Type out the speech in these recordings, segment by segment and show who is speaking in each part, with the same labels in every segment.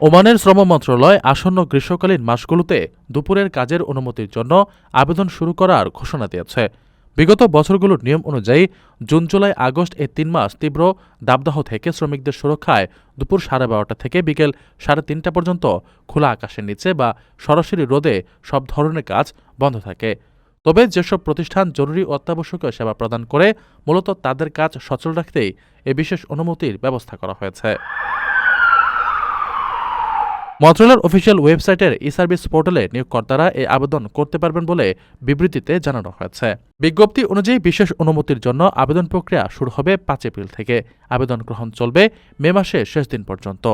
Speaker 1: ওমানের শ্রম মন্ত্রণালয় আসন্ন গ্রীষ্মকালীন মাসগুলোতে দুপুরের কাজের অনুমতির জন্য আবেদন শুরু করার ঘোষণা দিয়েছে। বিগত বছরগুলোর নিয়ম অনুযায়ী জুন, জুলাই, আগস্ট এই ৩ মাস তীব্র দাবদাহ থেকে শ্রমিকদের সুরক্ষায় দুপুর 12:30 থেকে বিকেল 3:30 পর্যন্ত খোলা আকাশের নিচে বা সরাসরি রোদে সব ধরনের কাজ বন্ধ থাকে। তবে যেসব প্রতিষ্ঠান জরুরি ও অত্যাবশ্যকীয় সেবা প্রদান করে মূলত তাদের কাজ সচল রাখতেই এ বিশেষ অনুমতির ব্যবস্থা করা হয়েছে। মন্ত্রণালয়ের অফিসিয়াল ওয়েবসাইটের ই-সার্ভিস পোর্টালে নিয়োগকর্তারা এই আবেদন করতে পারবেন বলে বিবৃতিতে জানানো হয়েছে। বিজ্ঞপ্তি অনুযায়ী বিশেষ অনুমতির জন্য আবেদন প্রক্রিয়া শুরু হবে 5 এপ্রিল থেকে। আবেদন গ্রহণ চলবে মে মাসের শেষ দিন পর্যন্ত।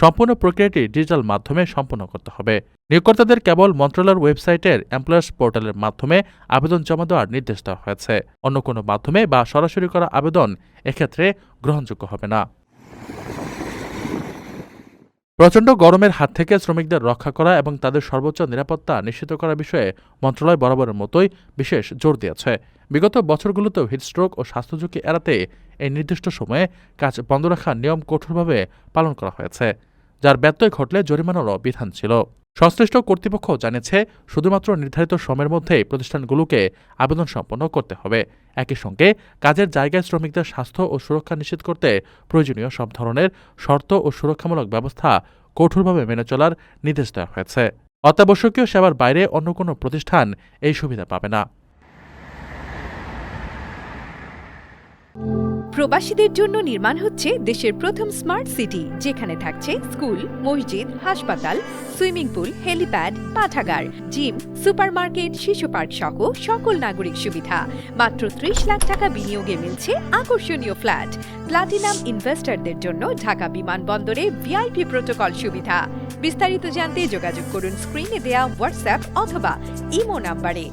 Speaker 1: সম্পূর্ণ প্রক্রিয়াটি ডিজিটাল মাধ্যমে সম্পন্ন করতে হবে। নিয়োগকর্তাদের কেবল মন্ত্রণালয়ের ওয়েবসাইটের এমপ্লয়ার্স পোর্টালের মাধ্যমে আবেদন জমা দেওয়ার নির্দেশ দেওয়া হয়েছে। অন্য কোনো মাধ্যমে বা সরাসরি করা আবেদন এক্ষেত্রে গ্রহণযোগ্য হবে না। প্রচণ্ড গরমের হাত থেকে শ্রমিকদের রক্ষা করা এবং তাদের সর্বোচ্চ নিরাপত্তা নিশ্চিত করার বিষয়ে মন্ত্রণালয় বরাবরের মতোই বিশেষ জোর দিয়েছে। বিগত বছরগুলোতেও হিটস্ট্রোক ও স্বাস্থ্য ঝুঁকি এড়াতে এই নির্দিষ্ট সময়ে কাজ বন্ধ রাখার নিয়ম কঠোরভাবে পালন করা হয়েছে, যার ব্যত্যয় ঘটলে জরিমানারও বিধান ছিল। সংশ্লিষ্ট কর্তৃপক্ষ জানিয়েছে, শুধুমাত্র নির্ধারিত সময়ের মধ্যেই প্রতিষ্ঠানগুলোকে আবেদন সম্পন্ন করতে হবে। একই সঙ্গে কাজের জায়গায় শ্রমিকদের স্বাস্থ্য ও সুরক্ষা নিশ্চিত করতে প্রয়োজনীয় সব ধরনের শর্ত ও সুরক্ষামূলক ব্যবস্থা কঠোরভাবে মেনে চলার নির্দেশ দেওয়া হয়েছে। অত্যাবশ্যকীয় সেবার বাইরে অন্য কোনো প্রতিষ্ঠান এই সুবিধা পাবে না।
Speaker 2: প্রবাসীদের জন্য নির্মাণ হচ্ছে দেশের প্রথম স্মার্ট সিটি, যেখানে থাকছে স্কুল, মসজিদ, হাসপাতাল, সুইমিং পুল, হেলিপ্যাড, পাঠাগার, জিম, সুপারমার্কেট, শিশু পার্ক সহ সকল নাগরিক সুবিধা। মাত্র 30 লাখ টাকা বিনিয়োগে মিলছে আকর্ষণীয় ফ্ল্যাট। প্লাটিনাম ইনভেস্টরদের জন্য ঢাকা বিমানবন্দরে ভিআইপি প্রোটোকল সুবিধা। বিস্তারিত জানতে যোগাযোগ করুন স্ক্রিনে দেয়া হোয়াটসঅ্যাপ অথবা ইমো নাম্বারে।